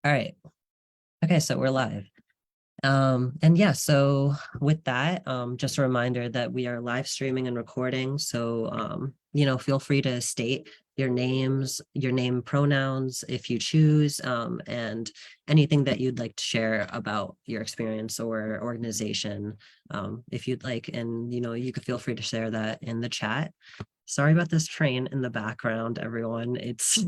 All right. Okay, so we're live. And yeah, so with that, just a reminder that we are live streaming and recording. So, feel free to state your names, your name pronouns if you choose, and anything that you'd like to share about your experience or organization, if you'd like. And, you could feel free to share that in the chat. Sorry about this train in the background, everyone. It's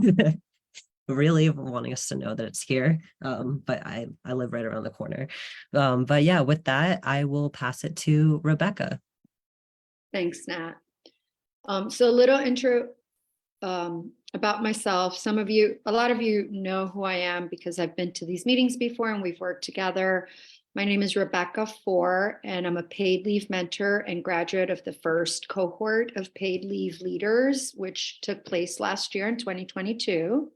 really wanting us to know that it's here. But I live right around the corner. But yeah, with that, I will pass it to Rebecca. Thanks, Nat. So a little intro about myself. A lot of you know who I am because I've been to these meetings before and we've worked together. My name is Rebecca Four, and I'm a paid leave mentor and graduate of the first cohort of paid leave leaders, which took place last year in 2022.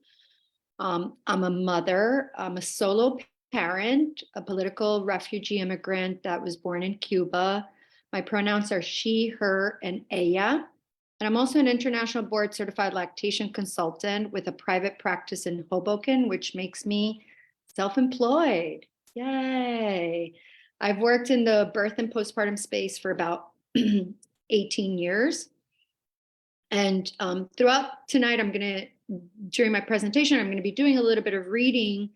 I'm a mother. I'm a solo parent, a political refugee immigrant that was born in Cuba. My pronouns are she, her, and ella. And I'm also an international board certified lactation consultant with a private practice in Hoboken, which makes me self-employed. Yay. I've worked in the birth and postpartum space for about 18 years. And throughout tonight, during my presentation, I'm going to be doing a little bit of reading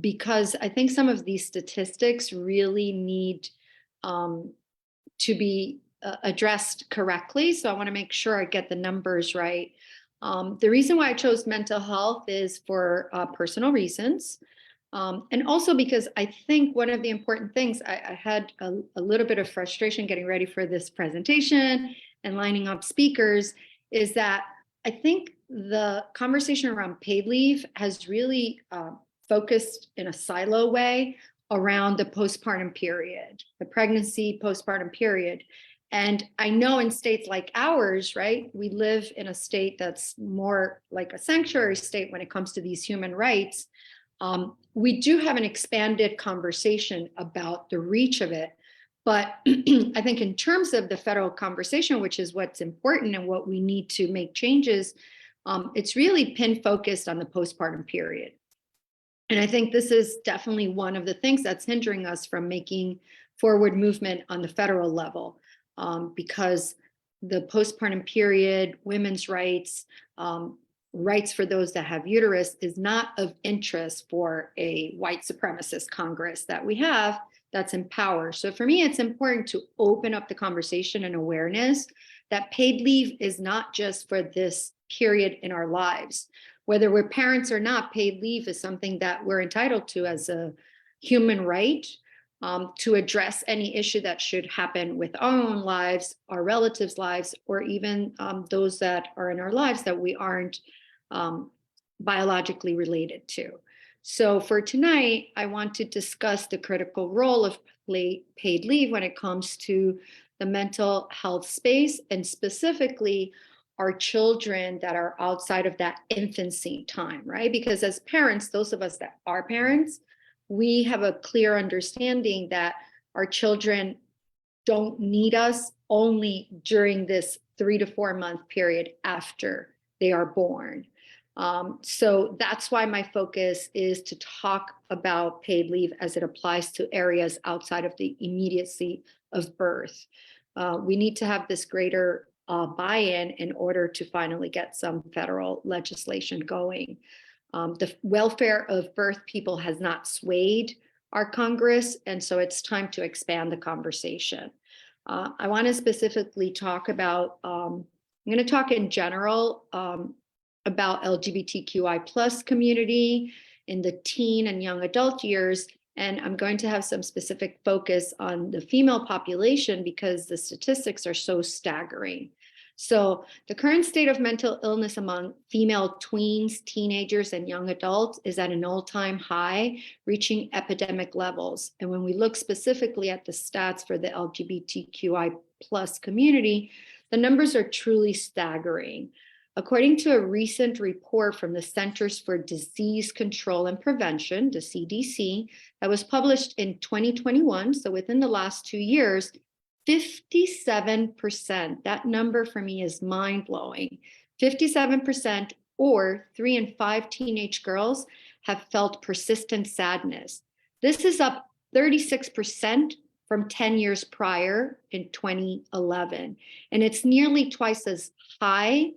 because I think some of these statistics really need to be addressed correctly. So I want to make sure I get the numbers right. The reason why I chose mental health is for personal reasons. And also because I think one of the important things, I had a little bit of frustration getting ready for this presentation and lining up speakers, is that I think the conversation around paid leave has really focused in a silo way around the postpartum period, the pregnancy postpartum period. And I know in states like ours, right, we live in a state that's more like a sanctuary state when it comes to these human rights. We do have an expanded conversation about the reach of it. But I think in terms of the federal conversation, which is what's important and what we need to make changes, it's really pin focused on the postpartum period. And I think this is definitely one of the things that's hindering us from making forward movement on the federal level, because the postpartum period, women's rights, rights for those that have uterus is not of interest for a white supremacist Congress that we have that's in power. So for me, it's important to open up the conversation and awareness that paid leave is not just for this period in our lives. Whether we're parents or not, paid leave is something that we're entitled to as a human right, to address any issue that should happen with our own lives, our relatives' lives, or even those that are in our lives that we aren't biologically related to. So for tonight, I want to discuss the critical role of paid leave when it comes to the mental health space, and specifically our children that are outside of that infancy time, right? Because as parents, those of us that are parents, we have a clear understanding that our children don't need us only during this 3 to 4 month period after they are born. So that's why my focus is to talk about paid leave as it applies to areas outside of the immediacy of birth. We need to have this greater buy-in in order to finally get some federal legislation going. The welfare of birth people has not swayed our Congress, and so it's time to expand the conversation. I want to specifically talk about, I'm going to talk in general about LGBTQI plus community in the teen and young adult years. And I'm going to have some specific focus on the female population because the statistics are so staggering. So the current state of mental illness among female tweens, teenagers, and young adults is at an all-time high, reaching epidemic levels. And when we look specifically at the stats for the LGBTQI plus community, the numbers are truly staggering. According to a recent report from the Centers for Disease Control and Prevention, the CDC, that was published in 2021, so within the last 2 years, 57%, that number for me is mind-blowing, 57% or 3 in 5 teenage girls have felt persistent sadness. This is up 36% from 10 years prior in 2011. And it's nearly twice as high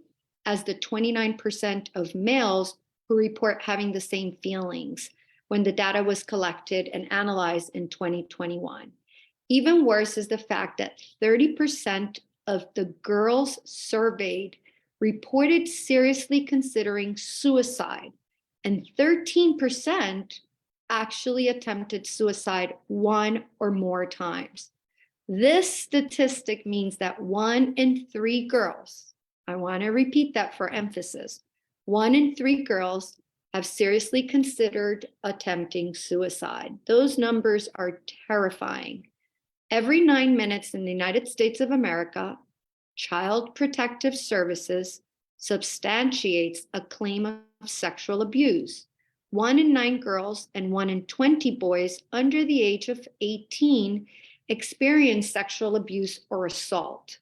as the 29% of males who report having the same feelings when the data was collected and analyzed in 2021. Even worse is the fact that 30% of the girls surveyed reported seriously considering suicide, and 13% actually attempted suicide one or more times. This statistic means that 1 in 3 girls, I want to repeat that for emphasis, 1 in 3 girls have seriously considered attempting suicide. Those numbers are terrifying. Every 9 minutes in the United States of America, Child Protective Services substantiates a claim of sexual abuse. 1 in 9 girls and 1 in 20 boys under the age of 18 experience sexual abuse or assault.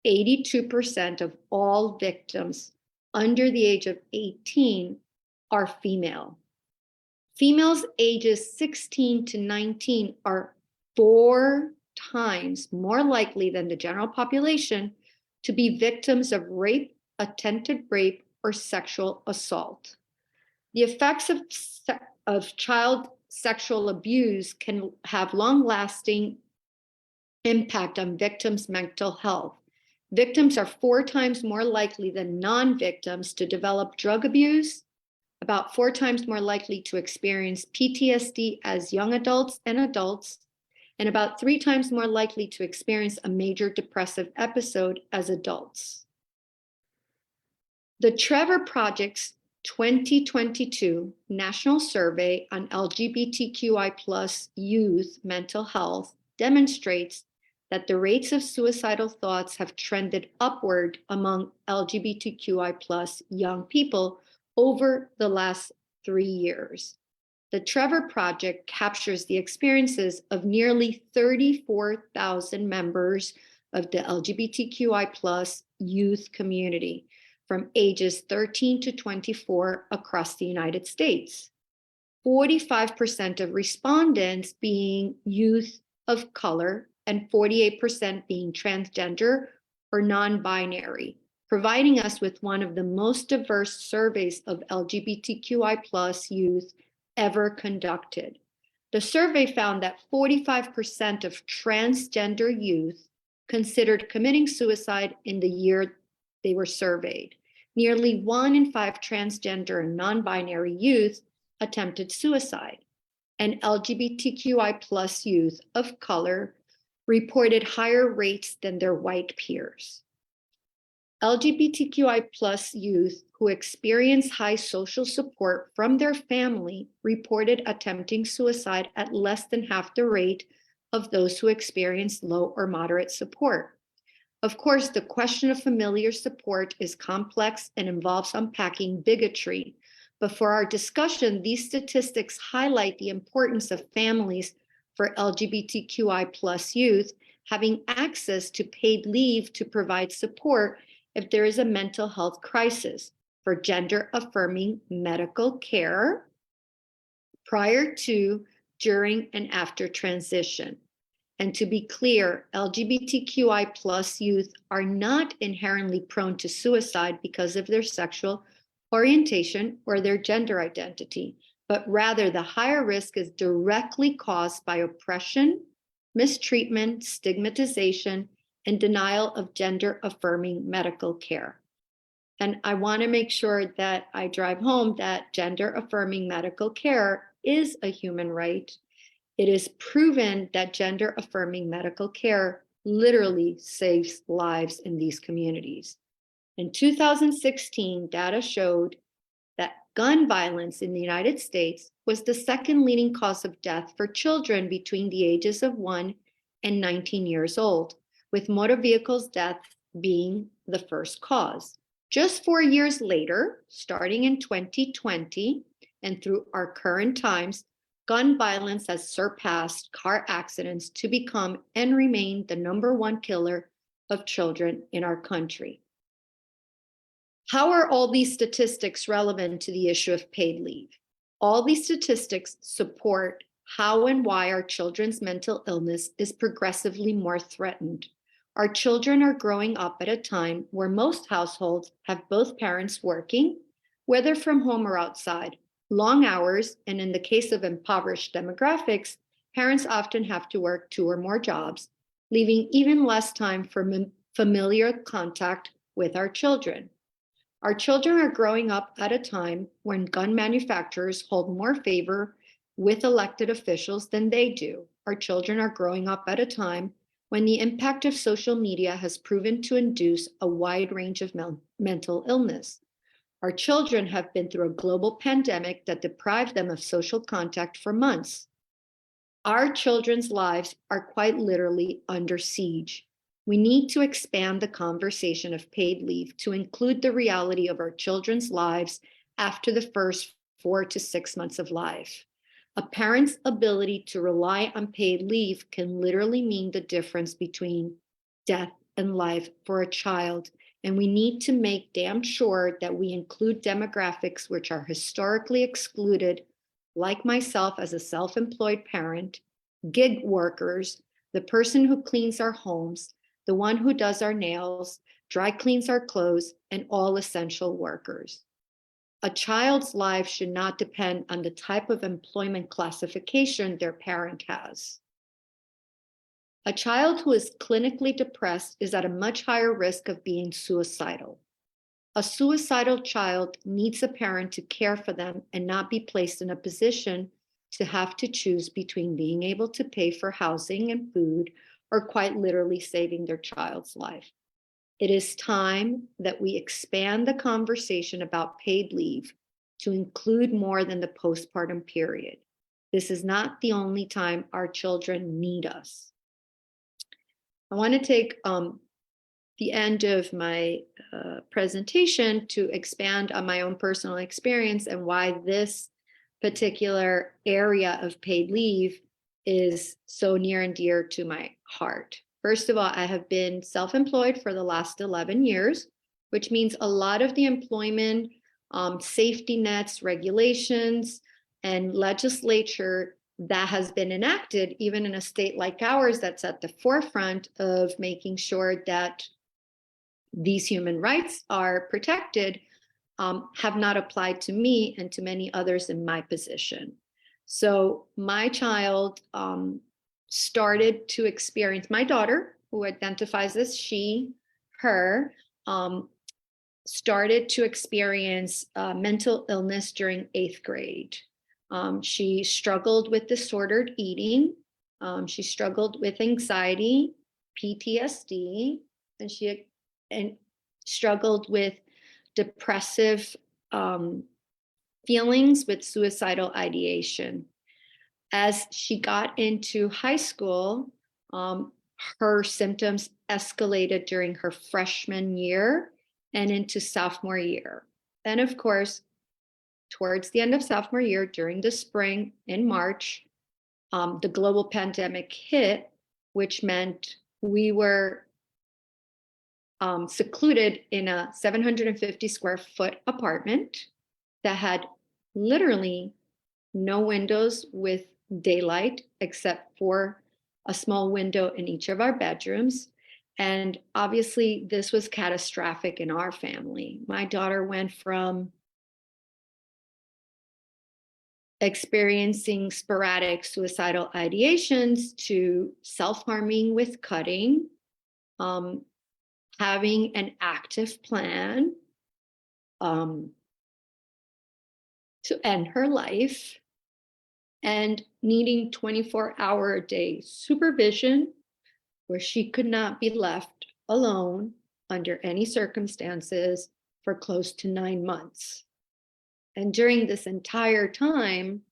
82% of all victims under the age of 18 are female. Females ages 16 to 19 are 4 times more likely than the general population to be victims of rape, attempted rape, or sexual assault. The effects of child sexual abuse can have long-lasting impact on victims' mental health. Victims are 4 times more likely than non-victims to develop drug abuse, about 4 times more likely to experience PTSD as young adults, and about 3 times more likely to experience a major depressive episode as adults. The Trevor Project's 2022 National Survey on LGBTQI+ youth mental health demonstrates that the rates of suicidal thoughts have trended upward among LGBTQI+ young people over the last 3 years. The Trevor Project captures the experiences of nearly 34,000 members of the LGBTQI+ youth community from ages 13 to 24 across the United States. 45% of respondents being youth of color and 48% being transgender or non-binary, providing us with one of the most diverse surveys of LGBTQI+ youth ever conducted. The survey found that 45% of transgender youth considered committing suicide in the year they were surveyed. Nearly 1 in 5 transgender and non-binary youth attempted suicide, and LGBTQI+ youth of color reported higher rates than their white peers. LGBTQI+ youth who experience high social support from their family reported attempting suicide at less than half the rate of those who experience low or moderate support. Of course, the question of familiar support is complex and involves unpacking bigotry. But for our discussion, these statistics highlight the importance of families for LGBTQI+ youth having access to paid leave to provide support if there is a mental health crisis, for gender-affirming medical care prior to, during, and after transition. And to be clear, LGBTQI+ youth are not inherently prone to suicide because of their sexual orientation or their gender identity, but rather the higher risk is directly caused by oppression, mistreatment, stigmatization, and denial of gender-affirming medical care. And I want to make sure that I drive home that gender-affirming medical care is a human right. It is proven that gender-affirming medical care literally saves lives in these communities. In 2016, data showed that gun violence in the United States was the second leading cause of death for children between the ages of 1 and 19 years old, with motor vehicles death being the first cause. Just 4 years later, starting in 2020 and through our current times, gun violence has surpassed car accidents to become and remain the #1 killer of children in our country. How are all these statistics relevant to the issue of paid leave? All these statistics support how and why our children's mental illness is progressively more threatened. Our children are growing up at a time where most households have both parents working, whether from home or outside, long hours, and in the case of impoverished demographics, parents often have to work 2 or more jobs, leaving even less time for familiar contact with our children. Our children are growing up at a time when gun manufacturers hold more favor with elected officials than they do. Our children are growing up at a time when the impact of social media has proven to induce a wide range of mental illness. Our children have been through a global pandemic that deprived them of social contact for months. Our children's lives are quite literally under siege. We need to expand the conversation of paid leave to include the reality of our children's lives after the first 4 to 6 months of life. A parent's ability to rely on paid leave can literally mean the difference between death and life for a child. And we need to make damn sure that we include demographics which are historically excluded, like myself as a self-employed parent, gig workers, the person who cleans our homes, the one who does our nails, dry cleans our clothes, and all essential workers. A child's life should not depend on the type of employment classification their parent has. A child who is clinically depressed is at a much higher risk of being suicidal. A suicidal child needs a parent to care for them and not be placed in a position to have to choose between being able to pay for housing and food or quite literally saving their child's life. It is time that we expand the conversation about paid leave to include more than the postpartum period. This is not the only time our children need us. I want to take the end of my presentation to expand on my own personal experience and why this particular area of paid leave is so near and dear to my heart. First of all, I have been self-employed for the last 11 years, which means a lot of the employment safety nets, regulations, and legislature that has been enacted, even in a state like ours that's at the forefront of making sure that these human rights are protected, have not applied to me and to many others in my position. So my child started to experience, my daughter, who identifies as she, her, started to experience mental illness during 8th grade. She struggled with disordered eating. She struggled with anxiety, PTSD, and she struggled with depressive feelings, with suicidal ideation. As she got into high school, her symptoms escalated during her freshman year and into sophomore year. Then, of course, towards the end of sophomore year, during the spring in March, the global pandemic hit, which meant we were secluded in a 750 square foot apartment that had literally no windows with daylight except for a small window in each of our bedrooms. And obviously, this was catastrophic in our family. My daughter went from experiencing sporadic suicidal ideations to self-harming with cutting, having an active plan to end her life, and needing 24-hour-a-day supervision where she could not be left alone under any circumstances for close to 9 months. And during this entire time,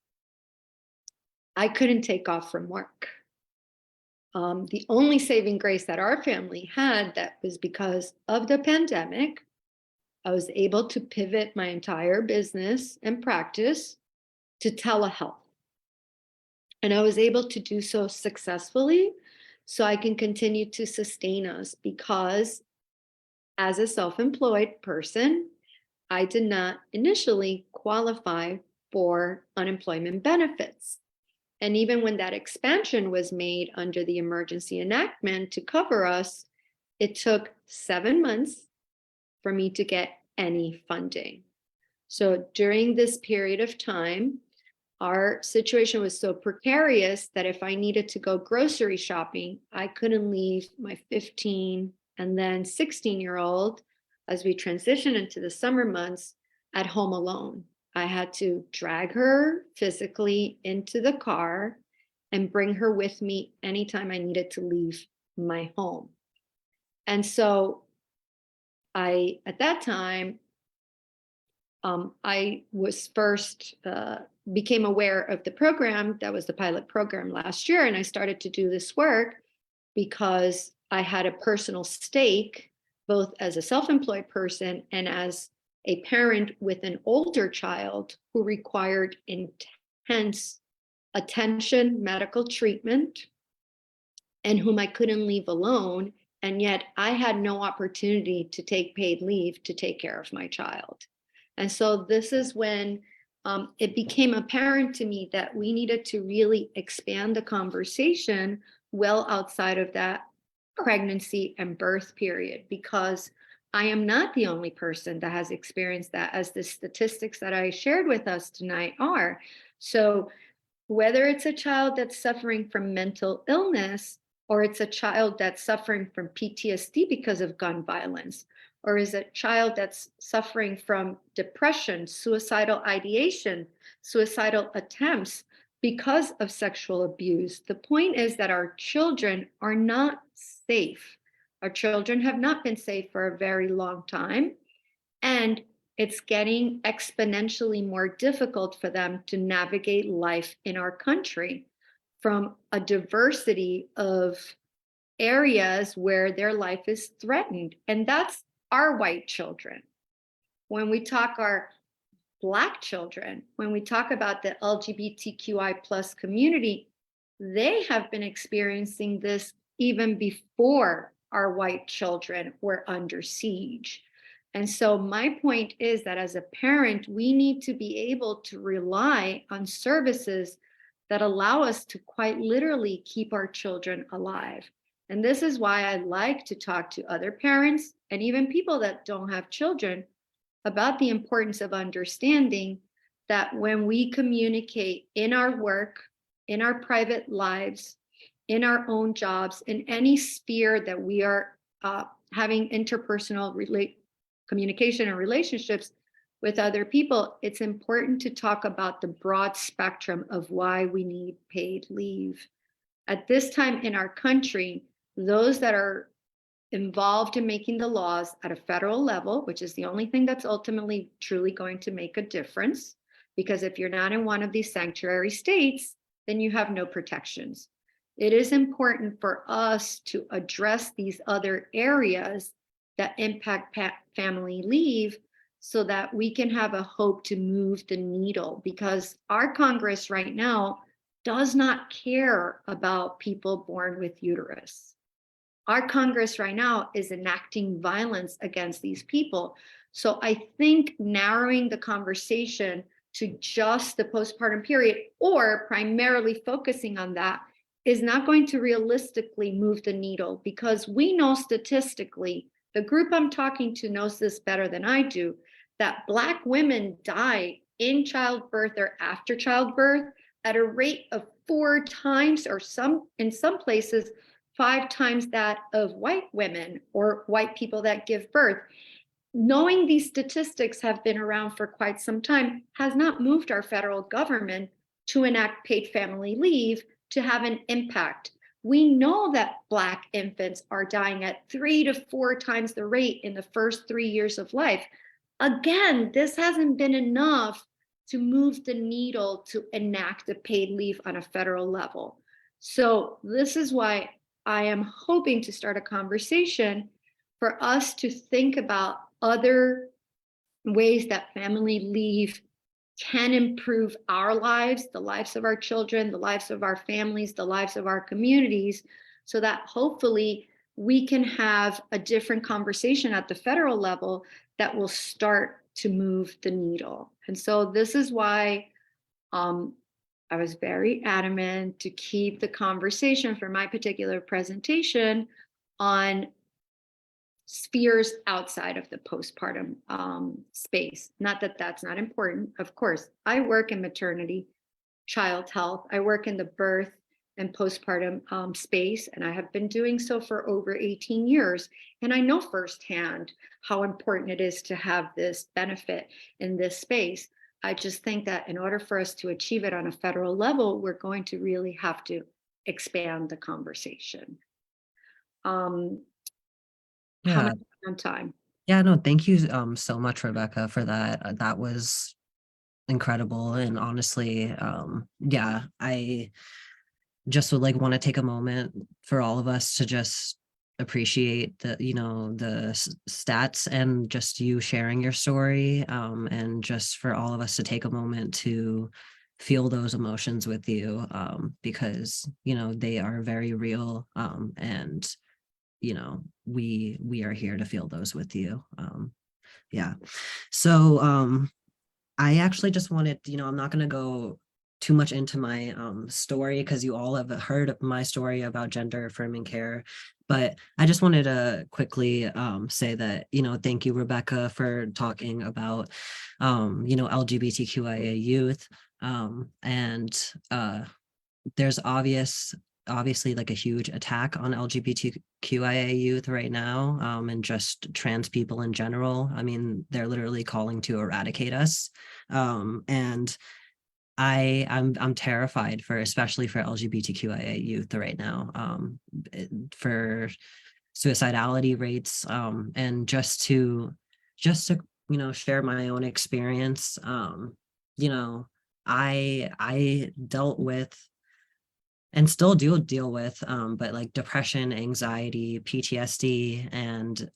I couldn't take off from work. The only saving grace that our family had, that was because of the pandemic, I was able to pivot my entire business and practice to telehealth. And I was able to do so successfully so I can continue to sustain us, because as a self-employed person, I did not initially qualify for unemployment benefits. And even when that expansion was made under the emergency enactment to cover us, it took 7 months for me to get any funding. So during this period of time, our situation was so precarious that if I needed to go grocery shopping, I couldn't leave my 15 and then 16-year-old as we transition into the summer months at home alone. I had to drag her physically into the car and bring her with me anytime I needed to leave my home. And so at that time, I was first became aware of the program that was the pilot program last year, and I started to do this work because I had a personal stake, both as a self-employed person and as a parent with an older child who required intense attention, medical treatment, and whom I couldn't leave alone. And yet I had no opportunity to take paid leave to take care of my child. And so this is when it became apparent to me that we needed to really expand the conversation well outside of that pregnancy and birth period, because I am not the only person that has experienced that, as the statistics that I shared with us tonight are. So whether it's a child that's suffering from mental illness, or it's a child that's suffering from PTSD because of gun violence, or is a child that's suffering from depression, suicidal ideation, suicidal attempts because of sexual abuse. The point is that our children are not safe. Our children have not been safe for a very long time, and it's getting exponentially more difficult for them to navigate life in our country from a diversity of areas where their life is threatened. And that's our white children. When we talk our Black children, when we talk about the LGBTQI plus community, they have been experiencing this even before our white children were under siege. And so my point is that as a parent, we need to be able to rely on services that allow us to quite literally keep our children alive. And this is why I like to talk to other parents and even people that don't have children about the importance of understanding that when we communicate in our work, in our private lives, in our own jobs, in any sphere that we are having interpersonal communication and relationships with other people, it's important to talk about the broad spectrum of why we need paid leave. At this time in our country, those that are involved in making the laws at a federal level, which is the only thing that's ultimately truly going to make a difference, because if you're not in one of these sanctuary states, then you have no protections. It is important for us to address these other areas that impact family leave so that we can have a hope to move the needle, because our Congress right now does not care about people born with uterus. Our Congress right now is enacting violence against these people. So I think narrowing the conversation to just the postpartum period, or primarily focusing on that, is not going to realistically move the needle, because we know statistically, the group I'm talking to knows this better than I do, that Black women die in childbirth or after childbirth at a rate of 4 times, or in some places, 5 times that of white women or white people that give birth. Knowing these statistics have been around for quite some time has not moved our federal government to enact paid family leave to have an impact. We know that Black infants are dying at 3 to 4 times the rate in the first 3 years of life. Again, this hasn't been enough to move the needle to enact a paid leave on a federal level. So this is why I am hoping to start a conversation for us to think about other ways that family leave can improve our lives, the lives of our children, the lives of our families, the lives of our communities, so that hopefully we can have a different conversation at the federal level that will start to move the needle. And so this is why Um, I was very adamant to keep the conversation for my particular presentation on spheres outside of the postpartum space. Not that that's not important. Of course, I work in maternity, child health. I work in the birth and postpartum space, and I have been doing so for over 18 years. And I know firsthand how important it is to have this benefit in this space. I just think that in order for us to achieve it on a federal level, we're going to really have to expand the conversation. Um, how Yeah. much on time? Yeah, no, thank you so much, Rebecca, for that. That was incredible. And honestly, yeah, I just would like want to take a moment for all of us to just appreciate the, the stats and just you sharing your story, and just for all of us to take a moment to feel those emotions with you, because they are very real, and we are here to feel those with you. Yeah. So I actually just wanted, I'm not going to go too much into my story because you all have heard of my story about gender affirming care. But I just wanted to quickly say that, thank you, Rebecca, for talking about, LGBTQIA youth. And there's obviously like a huge attack on LGBTQIA youth right now, and just trans people in general. I mean, they're literally calling to eradicate us. And I'm terrified for, especially for LGBTQIA youth right now, for suicidality rates, and just to share my own experience. You know, I dealt with and still do deal with, but like depression, anxiety, PTSD, and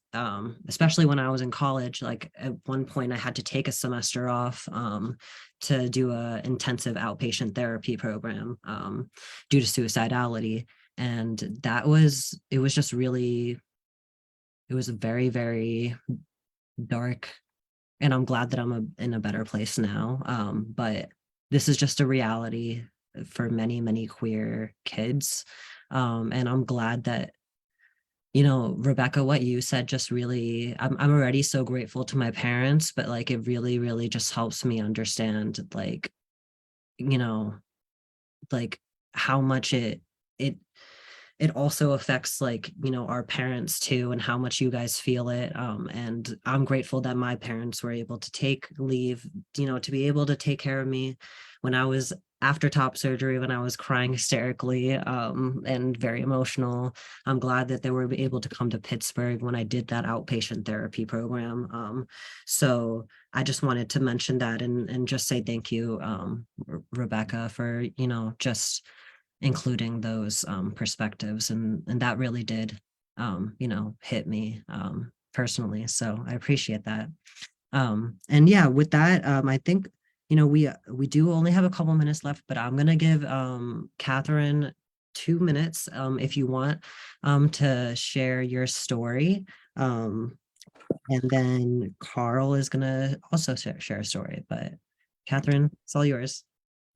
especially when I was in college, like at one point I had to take a semester off, to do a intensive outpatient therapy program, due to suicidality. And it was just really, it was a very, very dark, and I'm glad that in a better place now. But this is just a reality for many, many queer kids. And I'm glad that, Rebecca, what you said just really, I'm already so grateful to my parents, but like it really, really just helps me understand, like, you know, like how much it it also affects, like, our parents too, and how much you guys feel it. And I'm grateful that my parents were able to take leave, to be able to take care of me when I was after top surgery, when I was crying hysterically, and very emotional. I'm glad that they were able to come to Pittsburgh when I did that outpatient therapy program. So I just wanted to mention that, and just say thank you, Rebecca, for, just including those perspectives, and that really did, hit me personally. So I appreciate that. And yeah, with that, I think, we do only have a couple minutes left, but I'm gonna give Catherine 2 minutes, if you want, to share your story. And then Carl is gonna also share a story. But Catherine, it's all yours.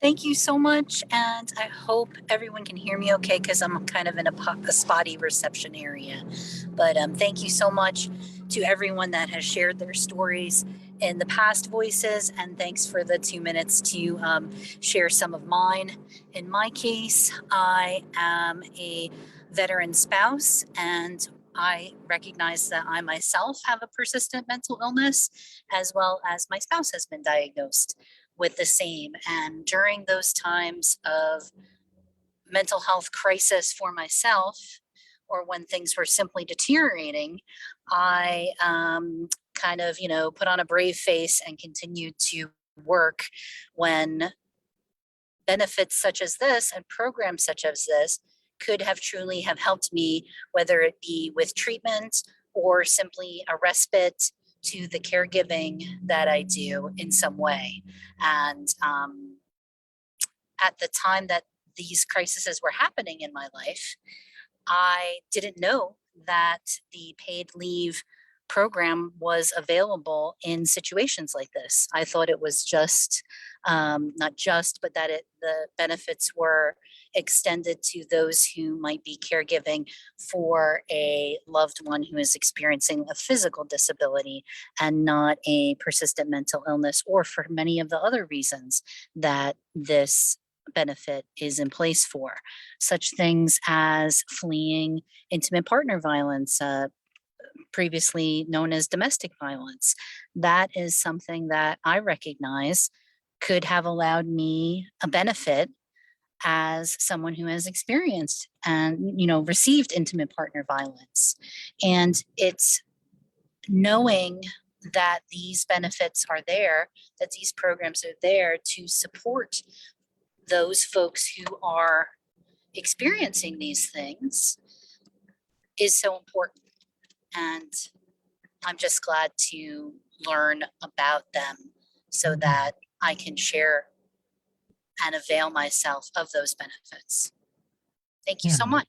Thank you so much, and I hope everyone can hear me okay because I'm kind of in a spotty reception area. But thank you so much to everyone that has shared their stories in the past voices, and thanks for the 2 minutes to share some of mine. In my case, I am a veteran spouse, and I recognize that I myself have a persistent mental illness, as well as my spouse has been diagnosed with the same. And during those times of mental health crisis for myself, or when things were simply deteriorating, I kind of, put on a brave face and continued to work when benefits such as this and programs such as this could have truly have helped me, whether it be with treatment or simply a respite to the caregiving that I do in some way. And at the time that these crises were happening in my life, I didn't know that the paid leave program was available in situations like this. I thought it was just, not just, but that the benefits were extended to those who might be caregiving for a loved one who is experiencing a physical disability and not a persistent mental illness, or for many of the other reasons that this benefit is in place for, such things as fleeing intimate partner violence, previously known as domestic violence. That is something that I recognize could have allowed me a benefit as someone who has experienced and received intimate partner violence. And it's knowing that these benefits are there, that these programs are there to support those folks who are experiencing these things is so important. And I'm just glad to learn about them so that I can share and avail myself of those benefits. Thank you so Yeah. much.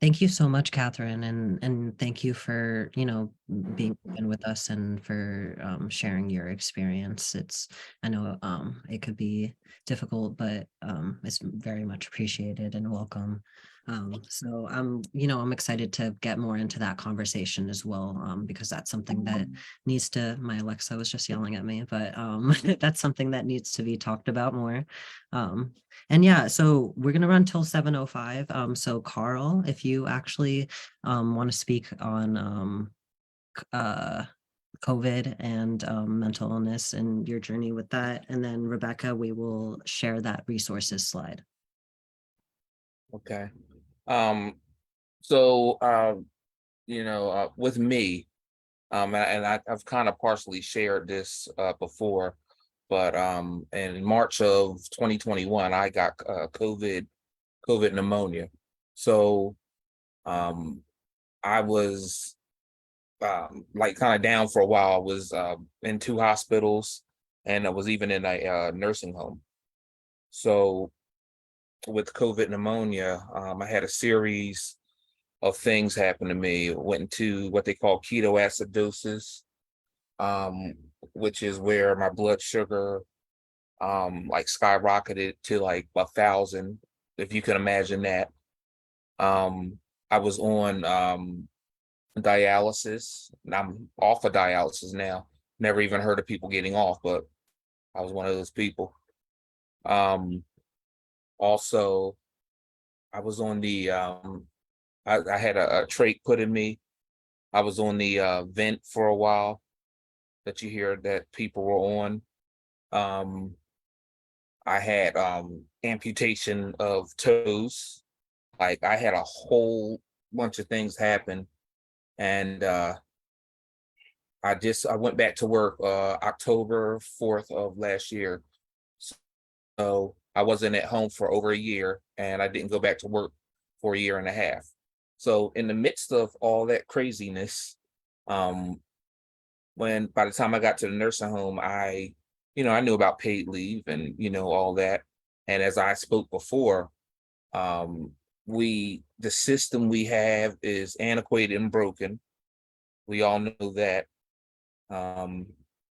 Thank you so much, Catherine, and thank you for being open with us and for sharing your experience. I know it could be difficult, but it's very much appreciated and welcome. So I'm excited to get more into that conversation as well, because that's something that my Alexa was just yelling at me, but that's something that needs to be talked about more. And yeah, so we're gonna run till 7:05. So Carl, if you actually want to speak on COVID and mental illness and your journey with that, and then Rebecca, we will share that resources slide. Okay. So with me, I've kind of partially shared this before, but in March of 2021, I got COVID pneumonia. So I was like kind of down for a while. I was in 2 hospitals, and I was even in a nursing home. So with COVID pneumonia, I had a series of things happen to me. Went into what they call ketoacidosis, which is where my blood sugar like skyrocketed to like 1,000, if you can imagine that. I was on dialysis, and I'm off of dialysis now. Never even heard of people getting off, but I was one of those people. Also, I was on the I had a trach put in me. I was on the vent for a while that you hear that people were on. I had amputation of toes. Like I had a whole bunch of things happen. And I went back to work October 4th of last year. So I wasn't at home for over a year, and I didn't go back to work for a year and a half. So in the midst of all that craziness, by the time I got to the nursing home, I knew about paid leave and all that. And as I spoke before, the system we have is antiquated and broken. We all know that. I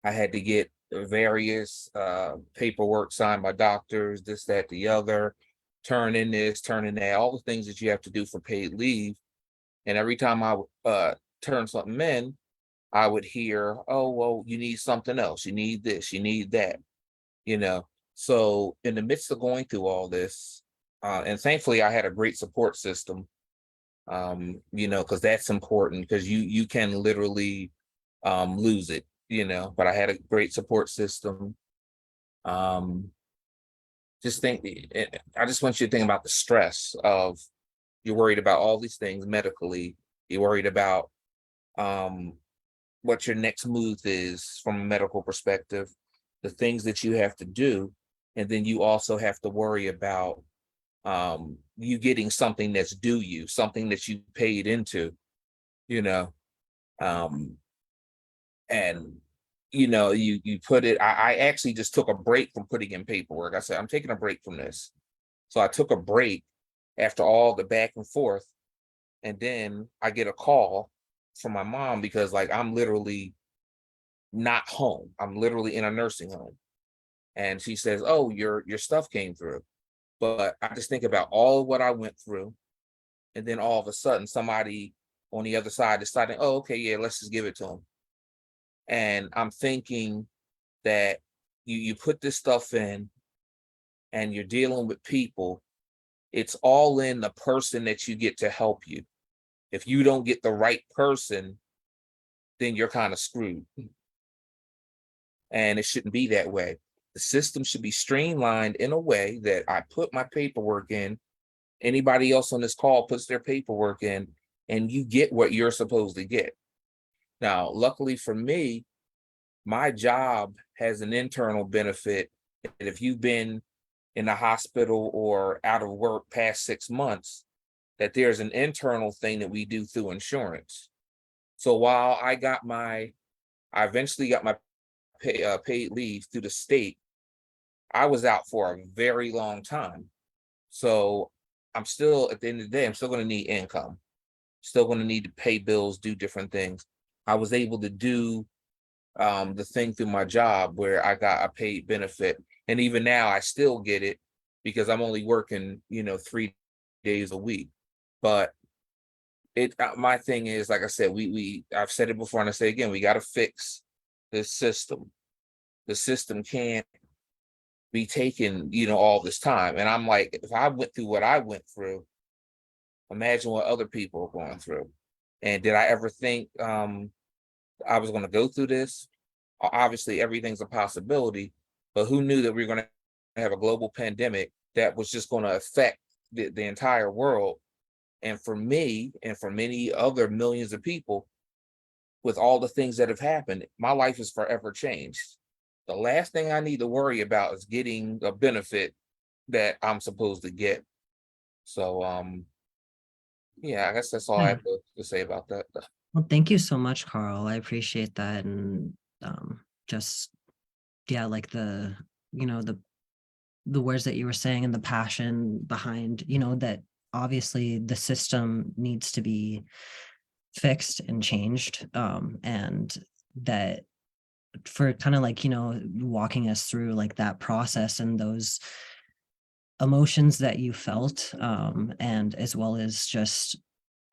had to get various paperwork signed by doctors, this, that, the other, turn in this, turn in that, all the things that you have to do for paid leave. And every time I would turn something in, I would hear, oh, well, you need something else. You need this, you need that, So in the midst of going through all this, and thankfully I had a great support system, because that's important, because you can literally lose it, but I had a great support system. I just want you to think about the stress of, you're worried about all these things medically, you're worried about what your next move is from a medical perspective, the things that you have to do, and then you also have to worry about you getting something that's due you, something that you paid into, and you put it. I actually just took a break from putting in paperwork. I said, I'm taking a break from this. So I took a break after all the back and forth, and then I get a call for my mom because like I'm literally not home. I'm literally in a nursing home. And she says, "Oh, your stuff came through." But I just think about all of what I went through. And then all of a sudden somebody on the other side deciding, "Oh, okay, yeah, let's just give it to them." And I'm thinking that you put this stuff in and you're dealing with people, it's all in the person that you get to help you. If you don't get the right person, then you're kind of screwed. And it shouldn't be that way. The system should be streamlined in a way that I put my paperwork in, anybody else on this call puts their paperwork in, and you get what you're supposed to get. Now, luckily for me, my job has an internal benefit that if you've been in the hospital or out of work past 6 months, that there's an internal thing that we do through insurance. So while I eventually got my paid leave through the state, I was out for a very long time. So I'm still, at the end of the day, I'm still going to need income, still going to need to pay bills, do different things. I was able to do the thing through my job where I got a paid benefit. And even now I still get it because I'm only working, 3 days a week. But my thing is, like I said, I've said it before and I say again, we got to fix this system. The system can't be taking, all this time. And I'm like, if I went through what I went through, imagine what other people are going through. And did I ever think I was going to go through this? Obviously, everything's a possibility, but who knew that we were going to have a global pandemic that was just going to affect the entire world? And for me, and for many other millions of people, with all the things that have happened, my life is forever changed. The last thing I need to worry about is getting a benefit that I'm supposed to get. So, yeah, I guess that's all I Yeah. have to say about that. Well, thank you so much, Carl. I appreciate that. And just, yeah, like the words that you were saying and the passion behind, that obviously the system needs to be fixed and changed. And that for kind of like, walking us through like that process and those emotions that you felt, and as well as just,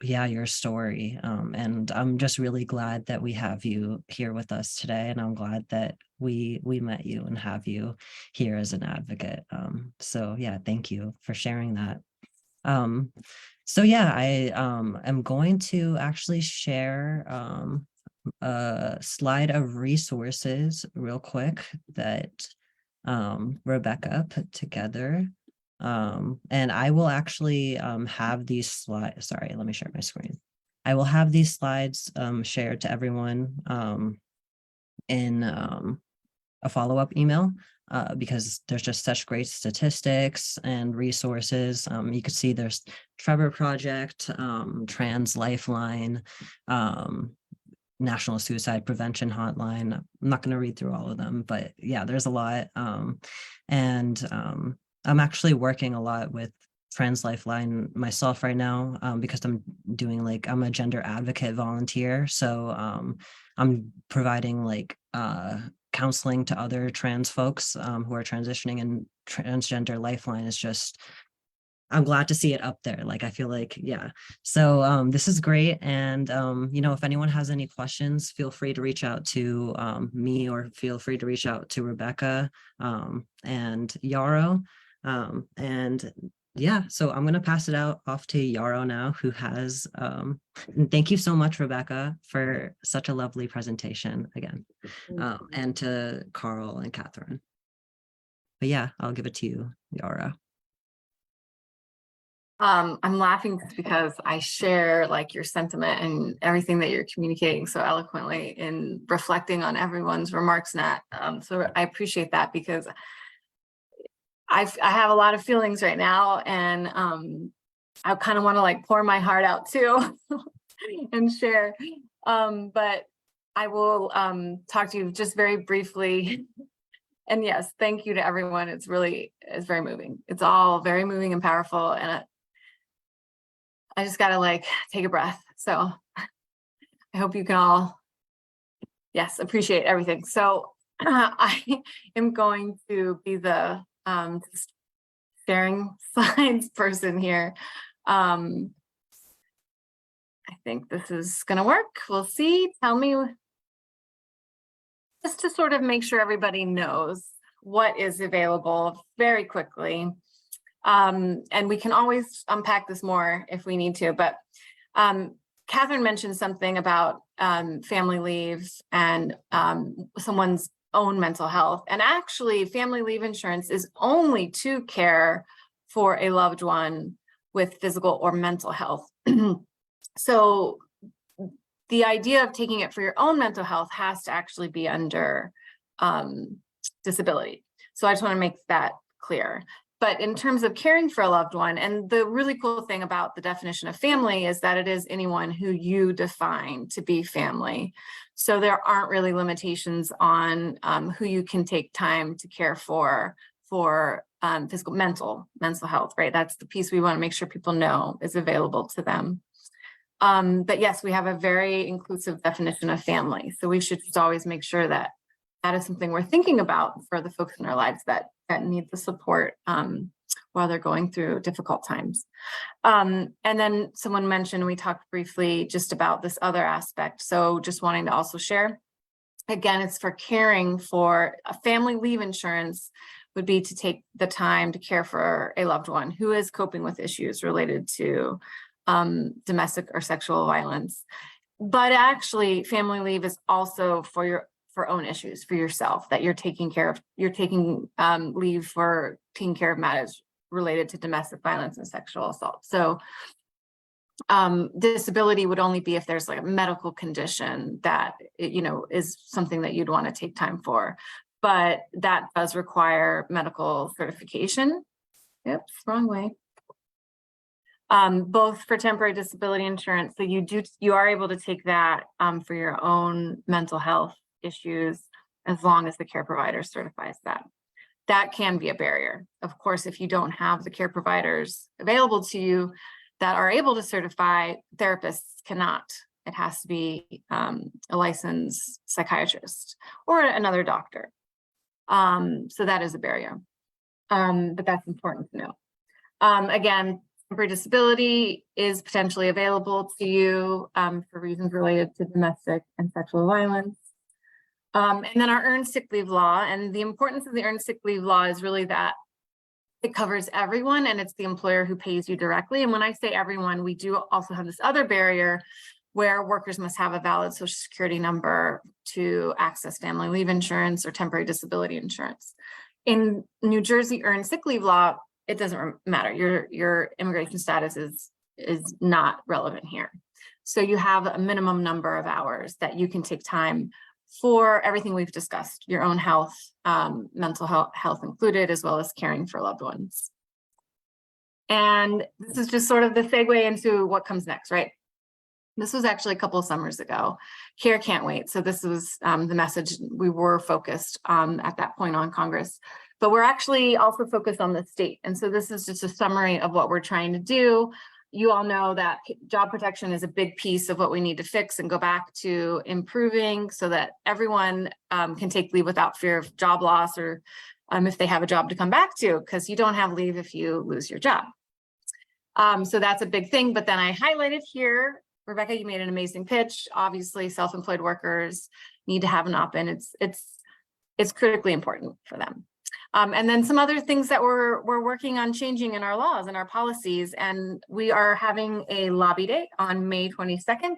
yeah, your story. And I'm just really glad that we have you here with us today. And I'm glad that we met you and have you here as an advocate. So yeah, thank you for sharing that. So yeah, I am going to actually share a slide of resources real quick that Rebecca put together. And I will actually have these slides. Sorry, let me share my screen. I will have these slides shared to everyone in a follow-up email because there's just such great statistics and resources. You could see there's Trevor Project, Trans Lifeline, National Suicide Prevention Hotline. I'm not going to read through all of them, but yeah, there's a lot. And I'm actually working a lot with Trans Lifeline myself right now because I'm doing I'm a gender advocate volunteer. So I'm providing counseling to other trans folks who are transitioning, and Transgender Lifeline is just, I'm glad to see it up there. I feel like, yeah. So this is great. And, if anyone has any questions, feel free to reach out to me, or feel free to reach out to Rebecca and Yarrow. And yeah, so I'm going to pass it off to Yarrow now, who has, and thank you so much, Rebecca, for such a lovely presentation again, and to Carl and Catherine. But yeah, I'll give it to you, Yarrow. I'm laughing because I share your sentiment and everything that you're communicating so eloquently in reflecting on everyone's remarks, Nat. So I appreciate that because I have a lot of feelings right now, and I kind of want to pour my heart out too and share. But I will talk to you just very briefly. And yes, thank you to everyone. It's very moving. It's all very moving and powerful. And I just got to take a breath. So I hope you can all, yes, appreciate everything. So I am going to be the sharing slides person here. I think this is going to work. We'll see. Tell me, just to sort of make sure everybody knows what is available very quickly. And we can always unpack this more if we need to, but Catherine mentioned something about family leave and someone's own mental health. And actually, family leave insurance is only to care for a loved one with physical or mental health. So the idea of taking it for your own mental health has to actually be under disability. So I just want to make that clear. But in terms of caring for a loved one, and the really cool thing about the definition of family is that it is anyone who you define to be family. So there aren't really limitations on who you can take time to care for physical, mental health, right? That's the piece we want to make sure people know is available to them. But yes, we have a very inclusive definition of family. So we should just always make sure that that is something we're thinking about for the folks in our lives that need the support while they're going through difficult times. And then someone mentioned, we talked briefly just about this other aspect. So just wanting to also share, again, it's for caring for a family leave insurance would be to take the time to care for a loved one who is coping with issues related to domestic or sexual violence. But actually, family leave is also for own issues, for yourself, that you're taking care of, you're taking leave for taking care of matters related to domestic violence and sexual assault. So disability would only be if there's like a medical condition that, is something that you'd want to take time for. But that does require medical certification. Oops, wrong way. Both for temporary disability insurance. So you are able to take that for your own mental health issues, as long as the care provider certifies that. That can be a barrier. Of course, if you don't have the care providers available to you that are able to certify, therapists cannot. It has to be a licensed psychiatrist or another doctor. So that is a barrier, but that's important to know. Again, temporary disability is potentially available to you for reasons related to domestic and sexual violence. And then our earned sick leave law, and the importance of the earned sick leave law is really that it covers everyone and it's the employer who pays you directly. And when I say everyone, we do also have this other barrier where workers must have a valid Social Security number to access family leave insurance or temporary disability insurance. In New Jersey earned sick leave law, it doesn't matter. Your immigration status is not relevant here. So you have a minimum number of hours that you can take time for everything we've discussed, your own health, mental health included, as well as caring for loved ones. And this is just sort of the segue into what comes next, right? This was actually a couple of summers ago. Care can't wait. So this was the message we were focused at that point on Congress, but we're actually also focused on the state. And so this is just a summary of what we're trying to do. You all know that job protection is a big piece of what we need to fix and go back to improving so that everyone can take leave without fear of job loss, or if they have a job to come back to, because you don't have leave if you lose your job. So that's a big thing. But then I highlighted here, Rebecca, you made an amazing pitch. Obviously, self-employed workers need to have an opt-in. It's critically important for them. And then some other things that we're working on changing in our laws and our policies. And we are having a lobby day on May 22nd.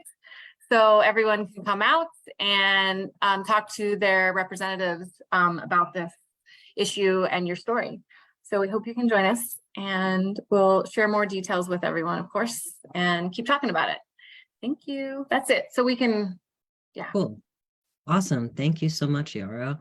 So everyone can come out and talk to their representatives about this issue and your story. So we hope you can join us, and we'll share more details with everyone, of course, and keep talking about it. Thank you. That's it. So we can, yeah. Cool. Awesome. Thank you so much, Yara.